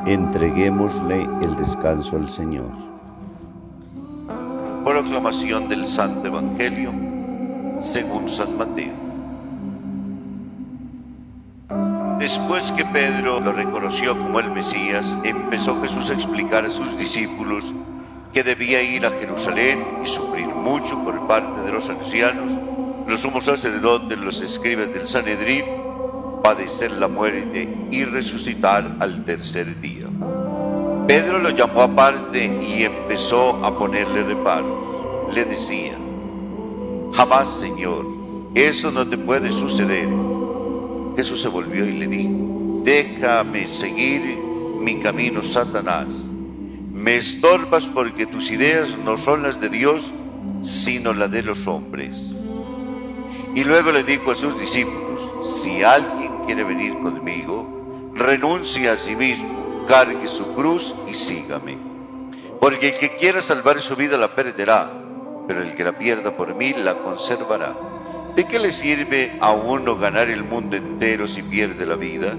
Entreguémosle el descanso al Señor. Proclamación del Santo Evangelio según San Mateo. Después que Pedro lo reconoció como el Mesías, empezó Jesús a explicar a sus discípulos que debía ir a Jerusalén y sufrir mucho por parte de los ancianos, los sumos sacerdotes, los escribas del Sanedrín, padecer la muerte y resucitar al tercer día. Pedro lo llamó aparte y empezó a ponerle reparos. Le decía: jamás, Señor, eso no te puede suceder. Jesús se volvió y le dijo: déjame seguir mi camino, Satanás. Me estorbas porque tus ideas no son las de Dios, sino las de los hombres. Y luego le dijo a sus discípulos: si alguien quiere venir conmigo, renuncie a sí mismo, cargue su cruz y sígame. Porque el que quiera salvar su vida la perderá, pero el que la pierda por mí la conservará. ¿De qué le sirve a uno ganar el mundo entero si pierde la vida?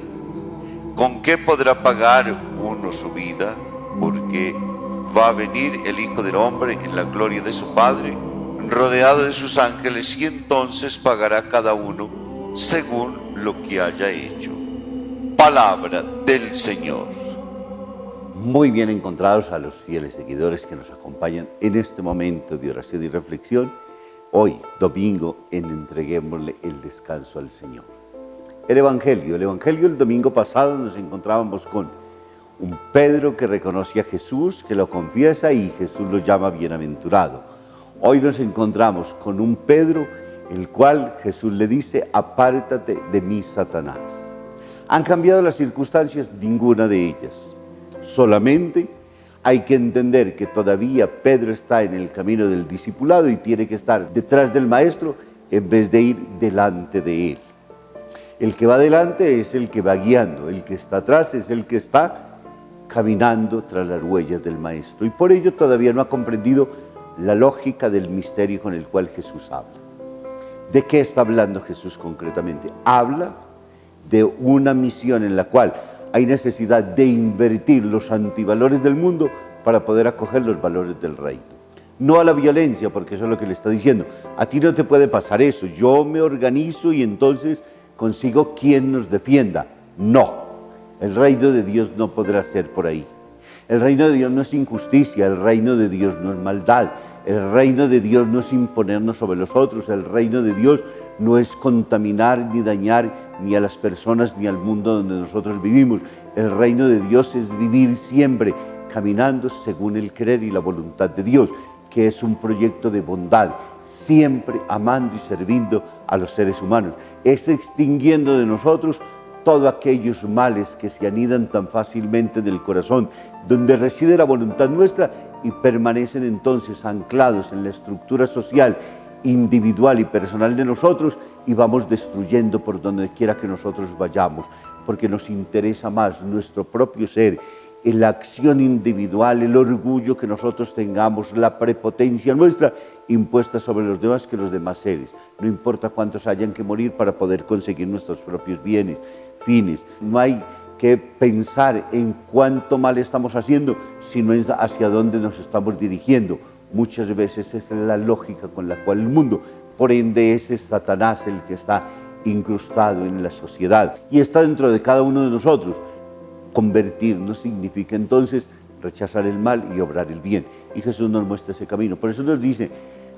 ¿Con qué podrá pagar uno su vida? Porque va a venir el Hijo del Hombre en la gloria de su Padre, rodeado de sus ángeles, y entonces pagará cada uno según lo que haya hecho. Palabra del Señor. Muy bien encontrados a los fieles seguidores que nos acompañan en este momento de oración y reflexión. Hoy, domingo, en Entreguémosle el descanso al Señor. El Evangelio el domingo pasado nos encontrábamos con un Pedro que reconoce a Jesús, que lo confiesa y Jesús lo llama bienaventurado. Hoy nos encontramos con un Pedro, el cual Jesús le dice: apártate de mí, Satanás. ¿Han cambiado las circunstancias? Ninguna de ellas. Solamente hay que entender que todavía Pedro está en el camino del discipulado y tiene que estar detrás del Maestro en vez de ir delante de él. El que va delante es el que va guiando, el que está atrás es el que está caminando tras las huellas del Maestro. Y por ello todavía no ha comprendido la lógica del misterio con el cual Jesús habla. ¿De qué está hablando Jesús concretamente? Habla de una misión en la cual hay necesidad de invertir los antivalores del mundo para poder acoger los valores del reino. No a la violencia, porque eso es lo que le está diciendo. A ti no te puede pasar eso. Yo me organizo y entonces consigo quien nos defienda. No, el reino de Dios no podrá ser por ahí. El reino de Dios no es injusticia, el reino de Dios no es maldad, el reino de Dios no es imponernos sobre los otros, el reino de Dios no es contaminar ni dañar ni a las personas ni al mundo donde nosotros vivimos. El reino de Dios es vivir siempre caminando según el querer y la voluntad de Dios, que es un proyecto de bondad, siempre amando y sirviendo a los seres humanos. Es extinguiendo de nosotros todos aquellos males que se anidan tan fácilmente del corazón, donde reside la voluntad nuestra y permanecen entonces anclados en la estructura social, individual y personal de nosotros, y vamos destruyendo por donde quiera que nosotros vayamos, porque nos interesa más nuestro propio ser, la acción individual, el orgullo que nosotros tengamos, la prepotencia nuestra impuesta sobre los demás que los demás seres. No importa cuántos hayan que morir para poder conseguir nuestros propios bienes, fines. No hay que pensar en cuánto mal estamos haciendo, sino en hacia dónde nos estamos dirigiendo. Muchas veces esa es la lógica con la cual el mundo, por ende ese es Satanás el que está incrustado en la sociedad y está dentro de cada uno de nosotros. Convertirnos significa entonces rechazar el mal y obrar el bien, y Jesús nos muestra ese camino. Por eso nos dice: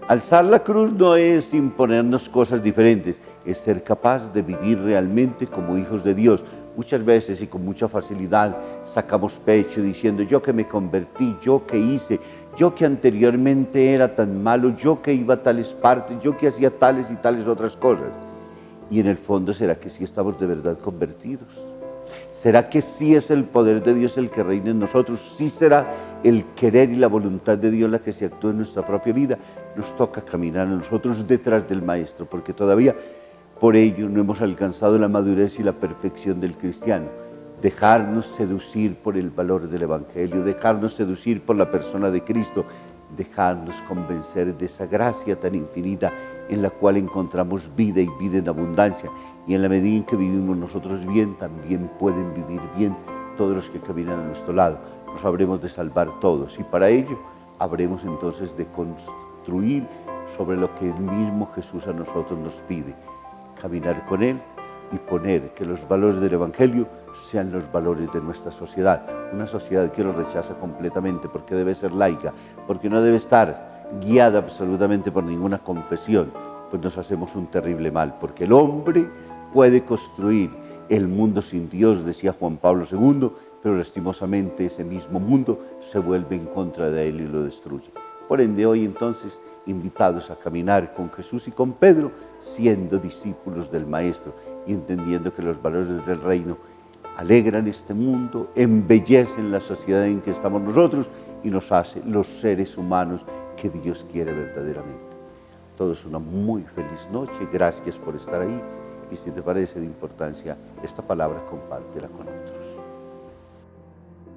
alzar la cruz no es imponernos cosas diferentes, es ser capaz de vivir realmente como hijos de Dios. Muchas veces y con mucha facilidad sacamos pecho diciendo: yo que me convertí, yo que hice, yo que anteriormente era tan malo, yo que iba a tales partes, yo que hacía tales y tales otras cosas. Y en el fondo, ¿será que sí estamos de verdad convertidos? ¿Será que sí es el poder de Dios el que reina en nosotros? ¿Sí será el querer y la voluntad de Dios la que se actúa en nuestra propia vida? Nos toca caminar a nosotros detrás del Maestro, porque todavía por ello no hemos alcanzado la madurez y la perfección del cristiano. Dejarnos seducir por el valor del Evangelio, dejarnos seducir por la persona de Cristo, dejarnos convencer de esa gracia tan infinita en la cual encontramos vida y vida en abundancia. Y en la medida en que vivimos nosotros bien, también pueden vivir bien todos los que caminan a nuestro lado. Nos habremos de salvar todos y para ello habremos entonces de construir sobre lo que el mismo Jesús a nosotros nos pide, caminar con Él y poner que los valores del Evangelio sean los valores de nuestra sociedad. Una sociedad que lo rechaza completamente porque debe ser laica, porque no debe estar guiada absolutamente por ninguna confesión, pues nos hacemos un terrible mal, porque el hombre puede construir el mundo sin Dios, decía Juan Pablo II, pero lastimosamente ese mismo mundo se vuelve en contra de él y lo destruye. Por ende, hoy entonces, invitados a caminar con Jesús y con Pedro, siendo discípulos del Maestro y entendiendo que los valores del reino alegran este mundo, embellecen la sociedad en que estamos nosotros y nos hace los seres humanos que Dios quiere verdaderamente. Todos una muy feliz noche, gracias por estar ahí y si te parece de importancia esta palabra, compártela con otros.